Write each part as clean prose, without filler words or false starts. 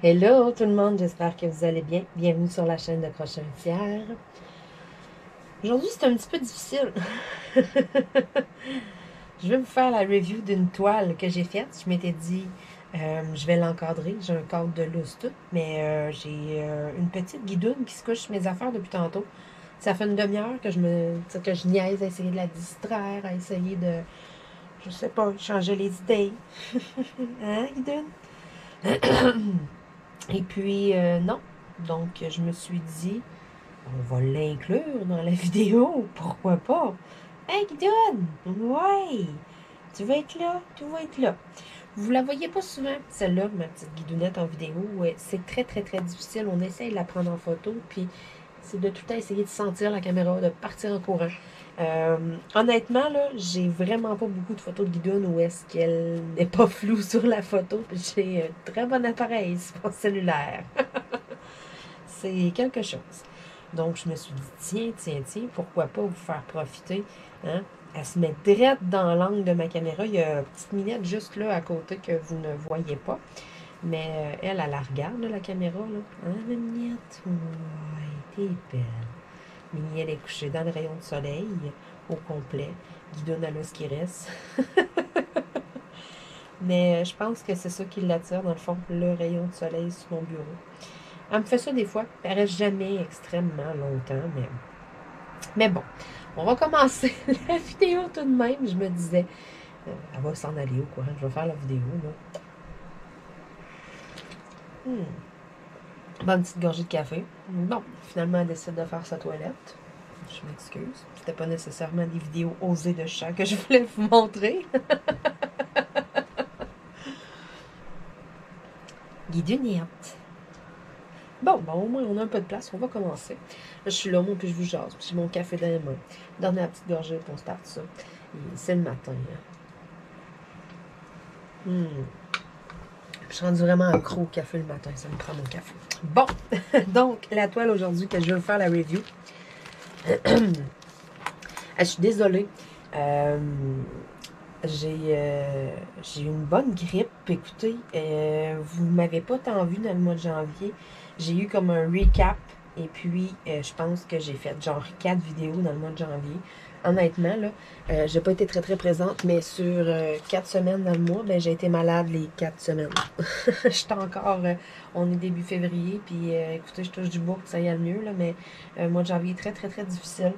Hello tout le monde, j'espère que vous allez bien. Bienvenue sur la chaîne de Crochetière. Aujourd'hui, c'est un petit peu difficile. Je vais vous faire la review d'une toile que j'ai faite. Je m'étais dit, je vais l'encadrer. J'ai un cadre de lousse tout, mais j'ai une petite guidoune qui se couche sur mes affaires depuis tantôt. Ça fait une demi-heure que je niaise à essayer de la distraire, à essayer de, je sais pas, changer les idées. Hein, guidoune? Et puis, non. Donc, je me suis dit, on va l'inclure dans la vidéo. Pourquoi pas? Hey, Guidoune! Ouais! Tu vas être là? Tu vas être là. Vous la voyez pas souvent, celle-là, ma petite guidounette en vidéo. Ouais, c'est très, très, très difficile. On essaye de la prendre en photo, puis c'est de tout essayer de sentir la caméra, de partir en courant. Honnêtement, là, j'ai vraiment pas beaucoup de photos de guidoune où est-ce qu'elle n'est pas floue sur la photo. J'ai un très bon appareil sur mon cellulaire. C'est quelque chose. Donc, je me suis dit, tiens, pourquoi pas vous faire profiter, hein? Elle se met direct dans l'angle de ma caméra. Il y a une petite minette juste là à côté que vous ne voyez pas. Mais elle la regarde, là, la caméra, là. Hein, la minette? Ouais, t'es belle. Mini, elle est couchée dans le rayon de soleil, au complet. Guidoune à l'os qui reste. Mais je pense que c'est ça qui l'attire, dans le fond, le rayon de soleil sur mon bureau. Elle me fait ça des fois. Elle reste jamais extrêmement longtemps, mais bon. On va commencer la vidéo tout de même. Je me disais, elle va s'en aller au courant. Je vais faire la vidéo, là. Bonne petite gorgée de café. Bon, finalement, elle décide de faire sa toilette. Je m'excuse. C'était pas nécessairement des vidéos osées de chat que je voulais vous montrer. Guidounette. Bon, au moins, on a un peu de place. On va commencer. Là, je suis là, moi, puis je vous jase. Puis j'ai mon café dans les mains. Dernière petite gorgée, puis on start ça. C'est le matin. Je suis rendue vraiment accro au café le matin. Ça me prend mon café. Bon, donc, la toile aujourd'hui que je vais vous faire la review. Je suis désolée. J'ai une bonne grippe. Écoutez, vous ne m'avez pas tant vu dans le mois de janvier. J'ai eu comme un recap. Et puis, je pense que j'ai fait genre 4 vidéos dans le mois de janvier. Honnêtement, là, j'ai pas été très très présente, mais sur 4 semaines dans le mois, ben, j'ai été malade les 4 semaines. J'étais encore, on est début février, puis écoutez, je touche du bois pour que ça aille mieux, là, mais le mois de janvier est très très très difficile.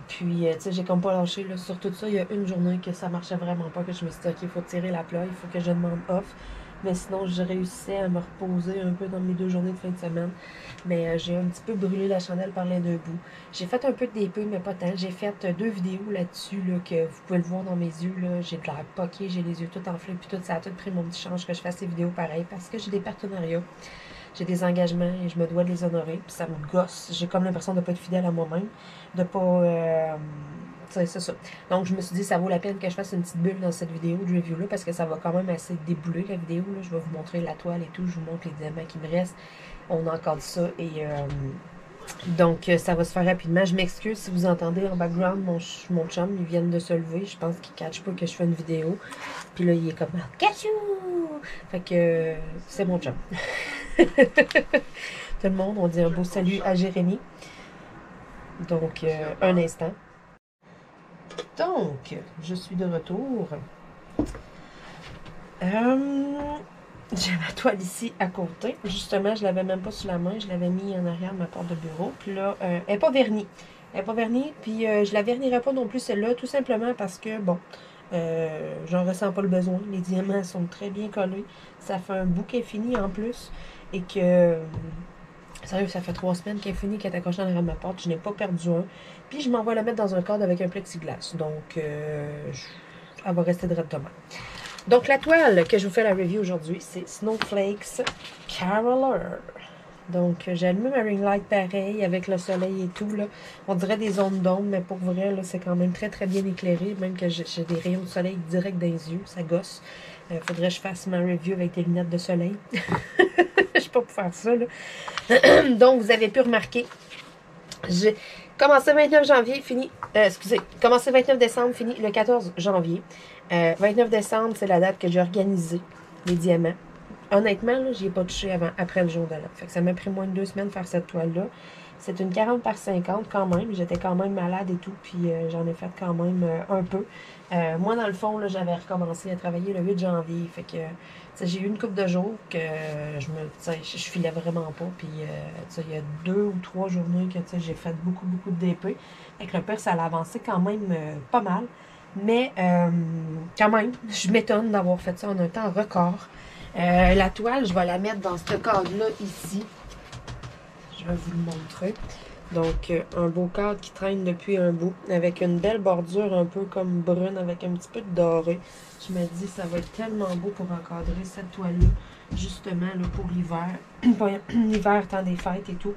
Puis, tu sais, j'ai comme pas lâché, là, sur tout ça, il y a une journée que ça marchait vraiment pas, que je me suis dit, ok, il faut tirer la plat, il faut que je demande off. Mais sinon, je réussissais à me reposer un peu dans mes 2 journées de fin de semaine. Mais j'ai un petit peu brûlé la chandelle par les 2 bouts. J'ai fait un peu de DP, mais pas tant. J'ai fait 2 vidéos là-dessus, là, que vous pouvez le voir dans mes yeux, là. J'ai de l'air poqué, j'ai les yeux tout enflés, puis tout, ça a tout pris mon petit change que je fasse ces vidéos pareil, parce que j'ai des partenariats. J'ai des engagements et je me dois de les honorer. Puis ça me gosse. J'ai comme l'impression de ne pas être fidèle à moi-même. De pas... c'est ça. Donc, je me suis dit, ça vaut la peine que je fasse une petite bulle dans cette vidéo de review-là parce que ça va quand même assez débouler la vidéo. Là. Je vais vous montrer la toile et tout. Je vous montre les diamants qui me restent. On a encore ça. Et donc, ça va se faire rapidement. Je m'excuse si vous entendez en background mon chum. Il vient de se lever. Je pense qu'il ne catch pas que je fais une vidéo. Puis là, il est comme « Cachou! » Fait que c'est mon chum. Tout le monde, on dit un beau salut à Jérémy. Donc, un instant. Donc, je suis de retour. J'ai ma toile ici à côté. Justement, je l'avais même pas sous la main. Je l'avais mis en arrière de ma porte de bureau. Puis là, elle n'est pas vernie. Elle n'est pas vernie. Puis je la vernirai pas non plus celle-là. Tout simplement parce que, bon, j'en ressens pas le besoin. Les diamants sont très bien collés. Ça fait un bouquet fini en plus. Et que... Sérieux, ça fait 3 semaines qu'elle est finie, qu'elle est accrochée derrière ma porte. Je n'ai pas perdu un. Puis je m'en vais la mettre dans un cadre avec un plexiglas. Donc, elle va rester directement. Donc, la toile que je vous fais la review aujourd'hui, c'est Snowflakes Caroler. Donc, j'ai allumé ma ring light pareil, avec le soleil et tout. Là. On dirait des zones d'ombre, mais pour vrai, c'est quand même très, très bien éclairé. Même que j'ai des rayons de soleil direct dans les yeux. Ça gosse. Faudrait que je fasse ma review avec des lunettes de soleil. Je suis pas pour faire ça, là. Donc, vous avez pu remarquer, j'ai commencé le 29 janvier, fini, commencé le 29 décembre, fini le 14 janvier. 29 décembre, c'est la date que j'ai organisé les diamants. honnêtement, là, j'y ai pas touché après le jour de l'an. Fait que ça m'a pris moins de 2 semaines de faire cette toile-là. C'est une 40 par 50 quand même. J'étais quand même malade et tout, puis j'en ai fait quand même un peu. Moi, dans le fond, là, j'avais recommencé à travailler le 8 janvier. Fait que j'ai eu une couple de jours que je filais vraiment pas. Puis il y a 2 ou 3 journées que j'ai fait beaucoup, beaucoup de DP. Fait que le pire, ça a avancé quand même pas mal. Mais quand même, je m'étonne d'avoir fait ça en un temps record. La toile, je vais la mettre dans ce cadre-là ici. Je vais vous le montrer. Donc, un beau cadre qui traîne depuis un bout, avec une belle bordure un peu comme brune, avec un petit peu de doré. Je me dis, ça va être tellement beau pour encadrer cette toile-là, justement, là, pour l'hiver. L'hiver, temps des fêtes et tout.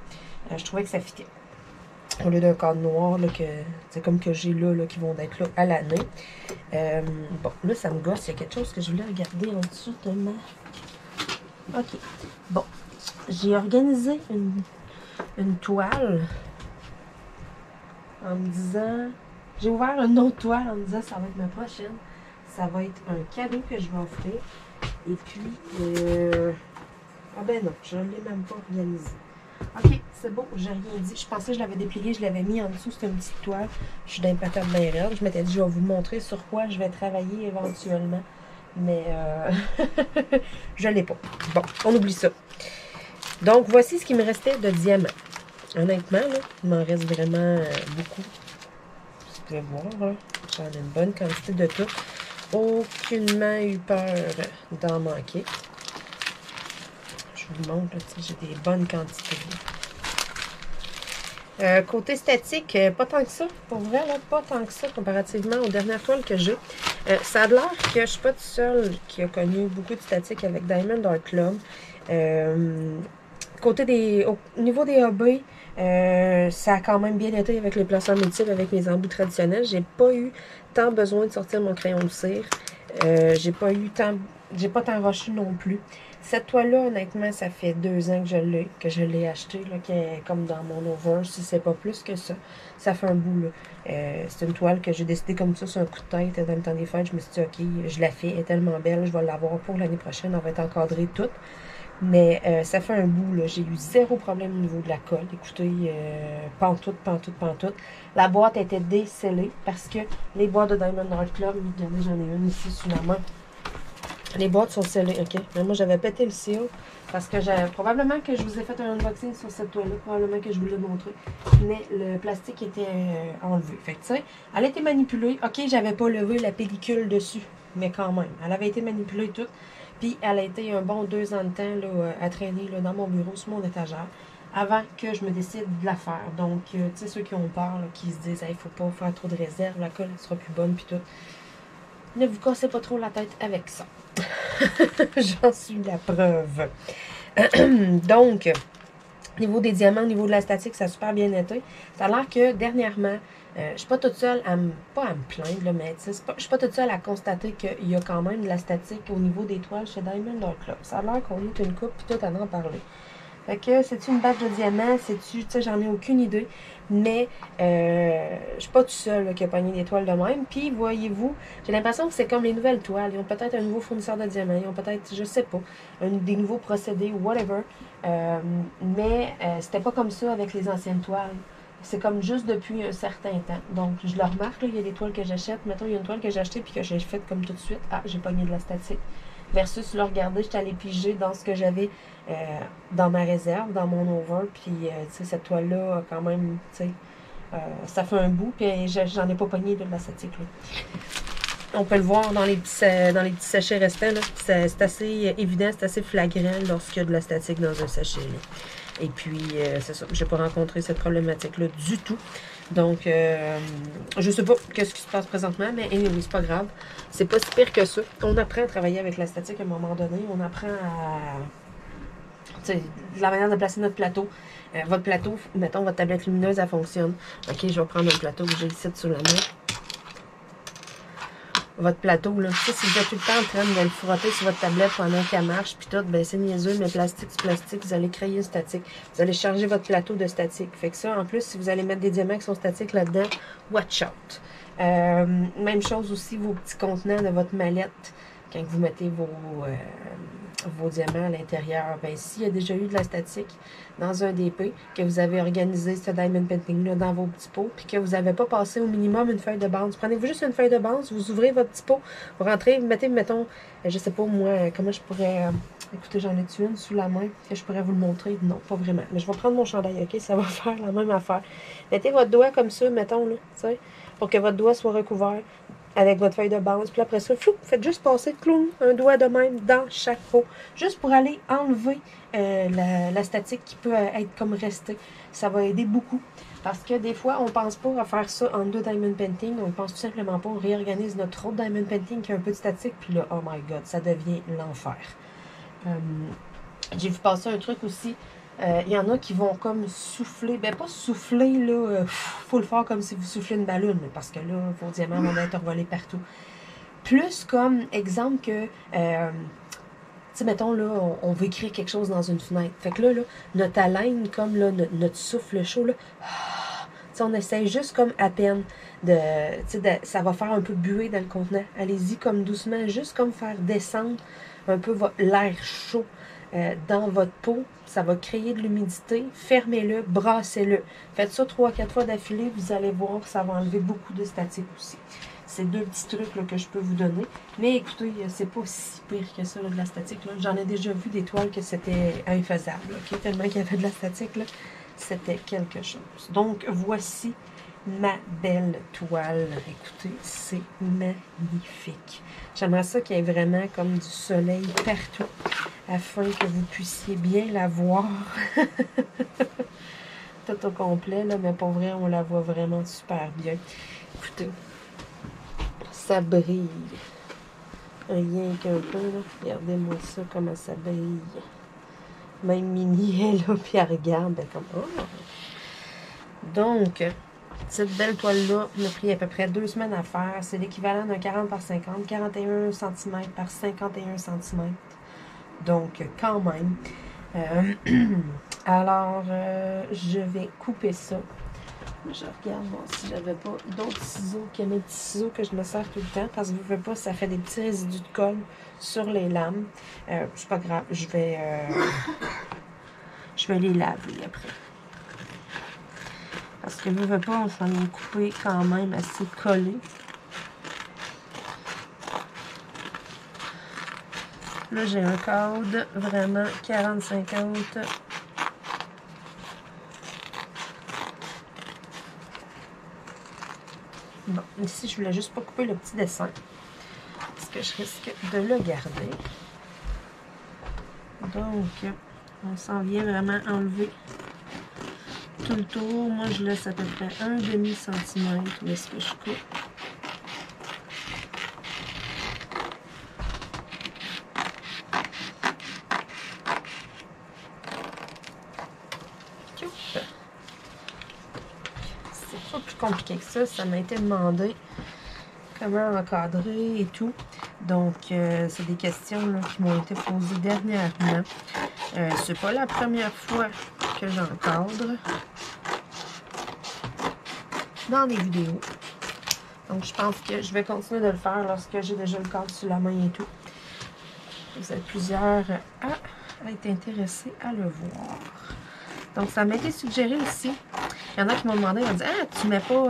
Je trouvais que ça fitait. Au lieu d'un cadre noir, là, c'est comme que j'ai là, qui vont être là à l'année. Bon, là, ça me gosse. Il y a quelque chose que je voulais regarder en dessous de ma... OK. Bon, j'ai organisé une toile en me disant... J'ai ouvert une autre toile en me disant ça va être ma prochaine. Ça va être un cadeau que je vais offrir. Et puis... Ah ben non, je ne l'ai même pas organisé. OK, c'est bon, j'ai rien dit. Je pensais que je l'avais déplié, je l'avais mis en dessous, c'était une petite toile. Je suis dans une patate bien raide. Je m'étais dit, je vais vous montrer sur quoi je vais travailler éventuellement. Mais je ne l'ai pas. Bon, on oublie ça. Donc, voici ce qui me restait de diamants. Honnêtement, là, il m'en reste vraiment beaucoup. Vous pouvez voir, là, j'en ai une bonne quantité de tout. Aucunement eu peur d'en manquer. Je vous montre, j'ai des bonnes quantités. Côté statique, pas tant que ça. Pour vrai, là, pas tant que ça comparativement aux dernières toiles que j'ai. Ça a l'air que je ne suis pas toute seule qui a connu beaucoup de statique avec Diamond Art Club. Au niveau des hobbies, ça a quand même bien été avec les placements multiples, avec mes embouts traditionnels. J'ai pas eu tant besoin de sortir mon crayon de cire. J'ai pas tant rushé non plus. Cette toile-là, honnêtement, ça fait 2 ans que je l'ai achetée, là, qui est comme dans mon over, si c'est pas plus que ça. Ça fait un bout, là. C'est une toile que j'ai décidé comme ça sur un coup de tête dans le temps des fêtes. Je me suis dit, OK, je la fais, elle est tellement belle, je vais l'avoir pour l'année prochaine, elle va être encadrée toute. Mais ça fait un bout, là. J'ai eu 0 problème au niveau de la colle. Écoutez, pantoute. La boîte était décellée parce que les boîtes de Diamond Art Club, regardez, j'en ai une ici sous la main. Les boîtes sont scellées, OK? Mais moi, j'avais pété le seal parce que probablement que je vous ai fait un unboxing sur cette toile-là. Probablement que je vous l'ai montré. Mais le plastique était enlevé. Fait que, tu sais, elle a été manipulée. OK, j'avais pas levé la pellicule dessus. Mais quand même, elle avait été manipulée toute. Puis, elle a été un bon 2 ans de temps là, à traîner là, dans mon bureau, sur mon étagère, avant que je me décide de la faire. Donc, tu sais, ceux qui ont peur, là, qui se disent, il faut pas faire trop de réserve, la colle, elle sera plus bonne, puis tout. Ne vous cassez pas trop la tête avec ça. J'en suis la preuve. Donc, au niveau des diamants, au niveau de la statique, ça a super bien été. Ça a l'air que dernièrement, je suis pas toute seule à me plaindre, là, mais je suis pas toute seule à constater qu'il y a quand même de la statique au niveau des toiles chez Diamond Art Club. Ça a l'air qu'on est une coupe, puis tout à en parler. Fait que, c'est-tu une badge de diamants? C'est-tu, tu sais, j'en ai aucune idée. Mais, je suis pas toute seule là, qui a pogné des toiles de même. Puis, voyez-vous, j'ai l'impression que c'est comme les nouvelles toiles. Ils ont peut-être un nouveau fournisseur de diamants. Ils ont peut-être, je sais pas, des nouveaux procédés ou whatever. Mais, c'était pas comme ça avec les anciennes toiles. C'est comme juste depuis un certain temps. Donc, je le remarque, là, il y a des toiles que j'achète. Mettons, il y a une toile que j'ai achetée puis que j'ai faite comme tout de suite. Ah, j'ai pogné de la statique. Versus, là, regardez, j'étais allée piger dans ce que j'avais dans ma réserve, dans mon over. Puis, tu sais, cette toile-là, quand même, tu sais, ça fait un bout. Puis, j'en ai pas pogné de la statique, là. On peut le voir dans les petits sachets restants, là. C'est assez évident, c'est assez flagrant lorsqu'il y a de la statique dans un sachet, là. Et puis, c'est ça, j'ai pas rencontré cette problématique-là du tout. Donc, je sais pas qu'est-ce qui se passe présentement, mais anyway, c'est pas grave. C'est pas si pire que ça. On apprend à travailler avec la statique à un moment donné. On apprend à... Tu sais, la manière de placer notre plateau. Votre plateau, mettons, votre tablette lumineuse, elle fonctionne. OK, je vais prendre un plateau que j'ai ici sur la main. Votre plateau, là, tu sais, si vous êtes tout le temps en train de le frotter sur votre tablette pendant qu'elle marche, puis tout, ben c'est niaiseux, mais plastique, c'est plastique, vous allez créer une statique. Vous allez charger votre plateau de statique. Fait que ça, en plus, si vous allez mettre des diamants qui sont statiques là-dedans, watch out. Même chose aussi, vos petits contenants de votre mallette, quand vous mettez vos diamants à l'intérieur. Ben, s'il y a déjà eu de la statique dans un DP, que vous avez organisé ce diamond painting-là dans vos petits pots, puis que vous n'avez pas passé au minimum une feuille de base, prenez-vous juste une feuille de base, vous ouvrez votre petit pot, vous rentrez, vous mettez, mettons, je sais pas moi, comment je pourrais... écoutez, j'en ai une sous la main, que je pourrais vous le montrer. Non, pas vraiment. Mais je vais prendre mon chandail, ok? Ça va faire la même affaire. Mettez votre doigt comme ça, mettons, là, tu sais, pour que votre doigt soit recouvert avec votre feuille de base. Puis après ça, flou, faites juste passer clown, un doigt de même dans chaque pot. Juste pour aller enlever la statique qui peut être comme restée. Ça va aider beaucoup. Parce que des fois, on ne pense pas à faire ça en deux diamond painting. On ne pense tout simplement pas. On réorganise notre autre diamond painting qui a un peu de statique. Puis là, oh my god, ça devient l'enfer. J'ai vu passer un truc aussi. Il y en a qui vont comme souffler. Ben, pas souffler, là. Faut le faire comme si vous soufflez une ballonne. Parce que là, vos diamants vont être envolés partout. Plus comme exemple que. Tu sais, mettons, là, on veut écrire quelque chose dans une fenêtre. Fait que là, notre haleine, comme là, notre souffle chaud, là. Tu sais, on essaie juste comme à peine de. Tu sais, ça va faire un peu buée dans le contenant. Allez-y comme doucement, juste comme faire descendre un peu l'air chaud dans votre peau. Ça va créer de l'humidité. Fermez-le, brassez-le. Faites ça 3-4 fois d'affilée. Vous allez voir, ça va enlever beaucoup de statique aussi. C'est deux petits trucs là, que je peux vous donner. Mais écoutez, c'est pas si pire que ça, là, de la statique. J'en ai déjà vu des toiles que c'était infaisable. Okay? Tellement qu'il y avait de la statique, là, c'était quelque chose. Donc, voici ma belle toile. Écoutez, c'est magnifique. J'aimerais ça qu'il y ait vraiment comme du soleil partout, afin que vous puissiez bien la voir. Tout au complet, là, mais pour vrai, on la voit vraiment super bien. Écoutez, ça brille. Rien qu'un peu, là. Regardez-moi ça, comment ça brille. Même Mini est là, puis elle regarde, ben, comme... Oh. Donc, cette belle toile-là m'a pris à peu près 2 semaines à faire. C'est l'équivalent d'un 40 par 50, 41 cm par 51 cm. Donc, quand même. Alors, je vais couper ça. Je regarde voir si j'avais pas d'autres ciseaux que mes petits ciseaux que je me sers tout le temps. Parce que je ne veux pas, ça fait des petits résidus de colle sur les lames. C'est pas grave, je vais les laver après. Parce que je ne veux pas, on s'en est coupé quand même assez collé. Là, j'ai un code vraiment 40-50. Bon, ici, je voulais juste pas couper le petit dessin. Parce que je risque de le garder. Donc, on s'en vient vraiment enlever tout le tour. Moi, je laisse à peu près 1,5 cm où est-ce que je coupe. C'est pas plus compliqué que ça. Ça m'a été demandé comment encadrer et tout. Donc, c'est des questions là, qui m'ont été posées dernièrement. C'est pas la première fois que j'encadre dans des vidéos. Donc, je pense que je vais continuer de le faire lorsque j'ai déjà le cadre sur la main et tout. Vous êtes plusieurs à être intéressés à le voir. Donc, ça m'a été suggéré ici. Il y en a qui m'ont demandé, ils m'ont dit « Ah, tu mets pas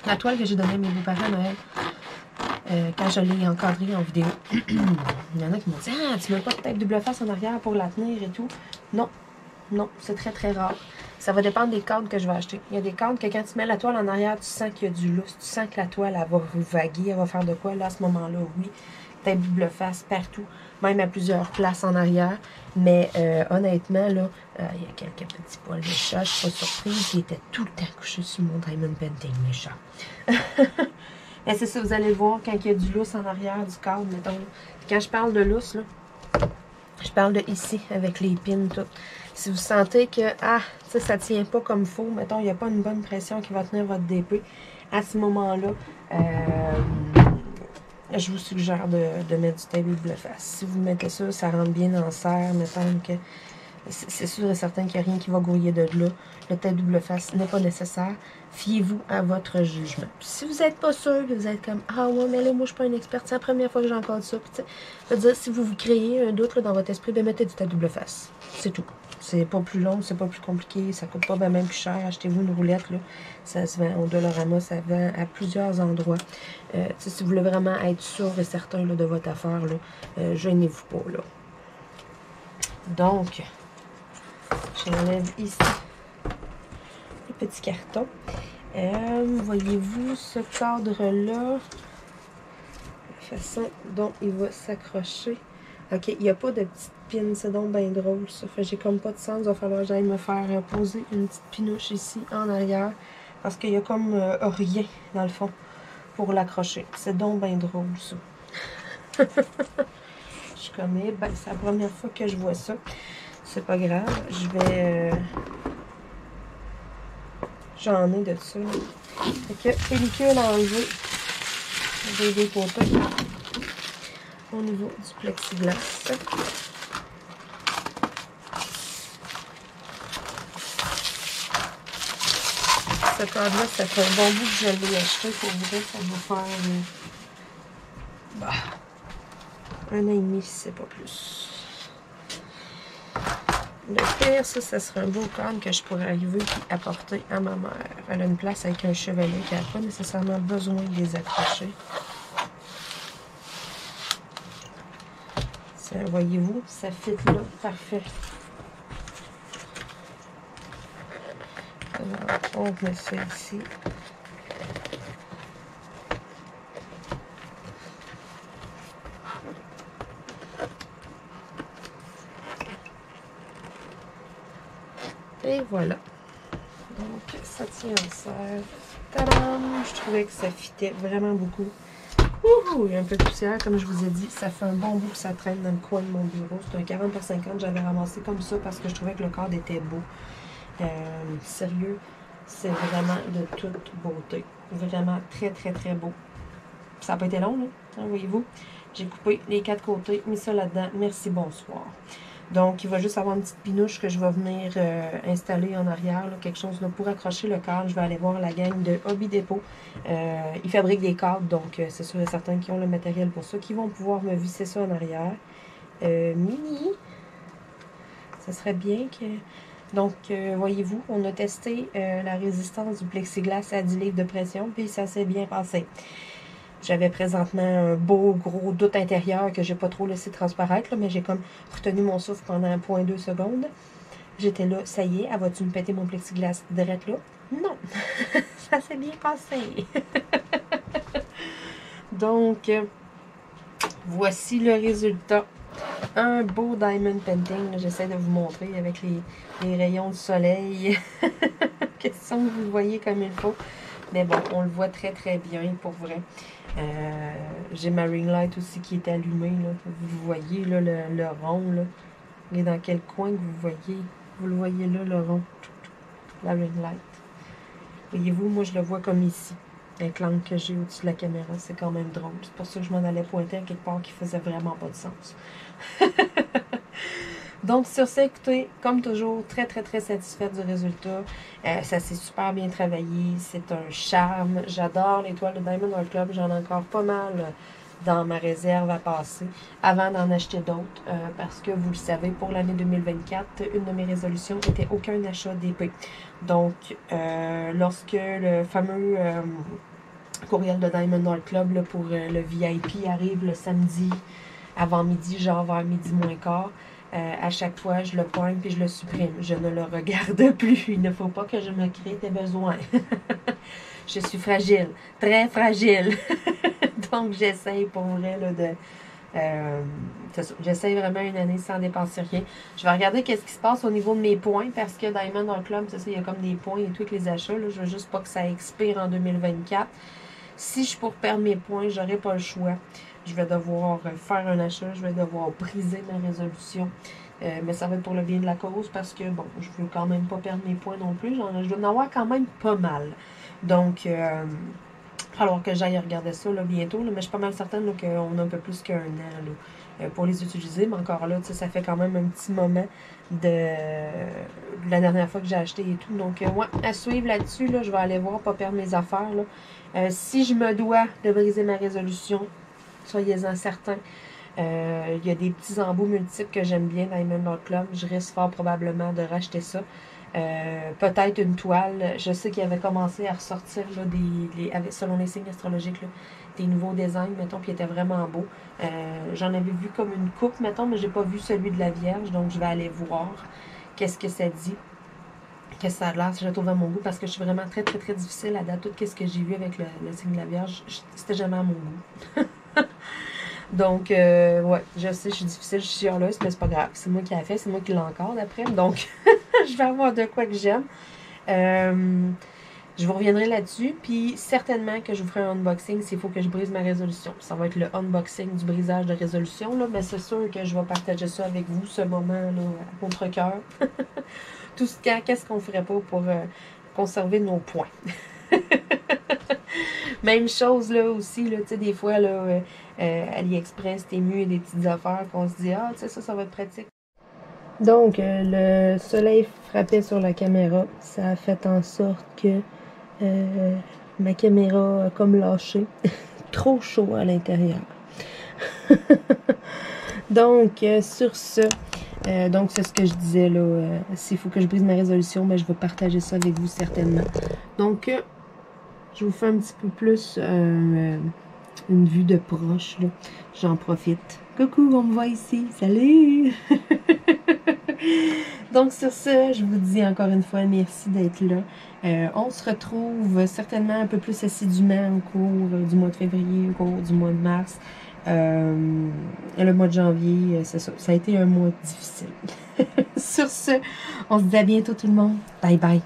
la toile que j'ai donnée à mes beaux-parents à Noël quand je l'ai encadrée en vidéo. » Il y en a qui m'ont dit « Ah, tu mets pas de tête double face en arrière pour la tenir et tout. » Non, non, c'est très très rare. Ça va dépendre des cadres que je vais acheter. Il y a des cadres que quand tu mets la toile en arrière, tu sens qu'il y a du lousse. Tu sens que la toile, elle va vaguer, elle va faire de quoi. Là, à ce moment-là, oui. Tête double face partout, même à plusieurs places en arrière. Mais honnêtement, là, il y a quelques petits poils de chat. Je suis pas surprise. Ils étaient tout le temps couchés sur mon diamond painting, les chats. Mais c'est ça, vous allez voir quand il y a du lousse en arrière du cadre, mettons. Quand je parle de lousse, là, je parle de ici, avec les pins, tout. Si vous sentez que, ça tient pas comme il faut, mettons, il n'y a pas une bonne pression qui va tenir votre DP, à ce moment-là, je vous suggère de mettre du tape double face. Si vous mettez ça, ça rentre bien dans le serre, mettons que C'est sûr et certain qu'il n'y a rien qui va grouiller de là. Le tête double face n'est pas nécessaire. Fiez-vous à votre jugement. Si vous n'êtes pas sûr, vous êtes comme ah ouais, mais là, moi, je suis pas une experte, c'est la première fois que j'ai encore ça. Je veux dire, si vous vous créez un doute là, dans votre esprit, ben, mettez du tête double face. C'est tout. C'est pas plus long, c'est pas plus compliqué, ça coûte pas même plus cher. Achetez-vous une roulette, là. Ça se vend au Dollarama, ça vend à plusieurs endroits. Si vous voulez vraiment être sûr et certain là, de votre affaire, gênez-vous pas. Là. Donc, j'enlève ici le petit carton. Voyez-vous ce cadre-là, la façon dont il va s'accrocher. Ok, il n'y a pas de petite pine, c'est donc bien drôle ça. Fait j'ai comme pas de sens, il va falloir que j'aille me faire poser une petite pinouche ici en arrière. Parce qu'il y a comme rien dans le fond pour l'accrocher. C'est donc bien drôle ça. Je suis comme, ben, c'est la première fois que je vois ça. C'est pas grave, je vais... J'en ai de ça. Fait que pellicule enlevée des deux côtés. Au niveau du plexiglas. Ce cadre-là, ça fait un bon bout que je l'ai acheté. Pour vrai, ça va faire un an et demi, si c'est pas plus. Le pire, ça serait un beau cadre que je pourrais arriver et apporter à ma mère. Elle a une place avec un chevalet qui n'a pas nécessairement besoin de les accrocher. Voyez-vous, ça fit là, parfait. Alors, on met ça ici. Et voilà. Donc, ça tient en serre. Tadam! Je trouvais que ça fitait vraiment beaucoup. Ouh, il y a un peu de poussière, comme je vous ai dit. Ça fait un bon bout que ça traîne dans le coin de mon bureau. C'est un 40x50. J'avais ramassé comme ça parce que je trouvais que le cadre était beau. Sérieux, c'est vraiment de toute beauté. Vraiment très, très, très beau. Ça n'a pas été long, là. Hein, voyez-vous? J'ai coupé les 4 côtés, mis ça là-dedans. Merci, bonsoir. Donc, il va juste avoir une petite pinouche que je vais venir installer en arrière, là, quelque chose là, pour accrocher le cadre. Je vais aller voir la gang de Hobby Depot. Ils fabriquent des cadres, donc c'est sûr et certain qu'ils ont le matériel pour ça, qui vont pouvoir me visser ça en arrière. Mini, ça serait bien que... Donc, voyez-vous, on a testé la résistance du plexiglas à 10 livres de pression, puis ça s'est bien passé. J'avais présentement un beau gros doute intérieur que j'ai pas trop laissé transparaître, là, mais j'ai comme retenu mon souffle pendant 0,2 secondes. J'étais là, ça y est, elle va-tu me péter mon plexiglas direct là? Non! Ça s'est bien passé! Donc, voici le résultat. Un beau diamond painting. J'essaie de vous montrer avec les rayons du soleil. Question que vous le voyez comme il faut. Mais bon, on le voit très très bien pour vrai. J'ai ma ring light aussi qui est allumée. Là. Vous voyez là, le rond. Là. Il est dans quel coin que vous voyez? Vous le voyez là, le rond. La ring light. Voyez-vous, moi je le vois comme ici. Avec l'angle que j'ai au-dessus de la caméra, c'est quand même drôle. C'est pour ça que je m'en allais pointer à quelque part qui faisait vraiment pas de sens. Donc, sur ça, écoutez, comme toujours, très, très, très satisfaite du résultat. Ça s'est super bien travaillé. C'est un charme. J'adore l'étoile de Diamond Art Club. J'en ai encore pas mal dans ma réserve à passer avant d'en acheter d'autres. Parce que, vous le savez, pour l'année 2024, une de mes résolutions était aucun achat d'épée. Donc, lorsque le fameux courriel de Diamond Art Club là, pour le VIP arrive le samedi avant midi, genre vers midi moins quart, à chaque fois, je le pointe puis je le supprime. Je ne le regarde plus. Il ne faut pas que je me crée des besoins. Je suis fragile, très fragile. Donc, j'essaye pour vrai là, j'essaye vraiment une année sans dépenser rien. Je vais regarder qu'est-ce qui se passe au niveau de mes points parce que Diamond Art Club, c'est ça, il y a comme des points et tout avec les achats. Là. Je veux juste pas que ça expire en 2024. Si je suis pour perdre mes points, j'aurai pas le choix. Je vais devoir faire un achat, je vais devoir briser ma résolution. Mais ça va être pour le bien de la cause parce que, bon, je veux quand même pas perdre mes points non plus. Je dois en avoir quand même pas mal. Donc, Alors que j'aille regarder ça là, bientôt, là, mais je suis pas mal certaine qu'on a un peu plus qu'un an là, pour les utiliser. Mais encore là, ça fait quand même un petit moment de la dernière fois que j'ai acheté et tout. Donc, ouais, à suivre là-dessus, là, je vais aller voir, pas perdre mes affaires. Là. Si je me dois de briser ma résolution, soyez-en certains. Il y a des petits embouts multiples que j'aime bien dans Diamond Lord Club. Je risque fort probablement de racheter ça. Peut-être une toile. Je sais qu'il avait commencé à ressortir là, selon les signes astrologiques, là, des nouveaux designs, mettons, puis ils étaient vraiment beaux. J'en avais vu comme une coupe, mettons, mais j'ai pas vu celui de la Vierge, donc je vais aller voir qu'est-ce que ça dit, qu'est-ce que ça a l'air, si je le trouve à mon goût, parce que je suis vraiment très, très, très difficile à date. Tout ce que j'ai vu avec le signe de la Vierge, c'était jamais à mon goût. Donc, ouais, je sais, je suis difficile, je suis chialeuse, mais c'est pas grave. C'est moi qui l'ai fait, c'est moi qui l'ai encore d'après. Donc, je vais avoir de quoi que j'aime. Je vous reviendrai là-dessus. Puis, certainement que je vous ferai un unboxing s'il faut que je brise ma résolution. Ça va être le unboxing du brisage de résolution, là, mais c'est sûr que je vais partager ça avec vous, ce moment-là, à contre-cœur. Tout ce qu'est-ce qu'on ferait pas pour conserver nos points. Même chose là aussi, là, tu sais, des fois, là, AliExpress, Temu et des petites affaires qu'on se dit, ah, tu sais, ça va être pratique. Donc, le soleil frappait sur la caméra. Ça a fait en sorte que ma caméra a comme lâché. Trop chaud à l'intérieur. Donc, sur ce, donc c'est ce que je disais là. S'il faut que je brise ma résolution, ben, je vais partager ça avec vous certainement. Donc, je vous fais un petit peu plus une vue de proche. J'en profite. Coucou, on me voit ici. Salut! Donc, sur ce, je vous dis encore une fois merci d'être là. On se retrouve certainement un peu plus assidûment au cours du mois de février, au cours du mois de mars. Le mois de janvier, c'est ça. Ça a été un mois difficile. Sur ce, on se dit à bientôt tout le monde. Bye bye.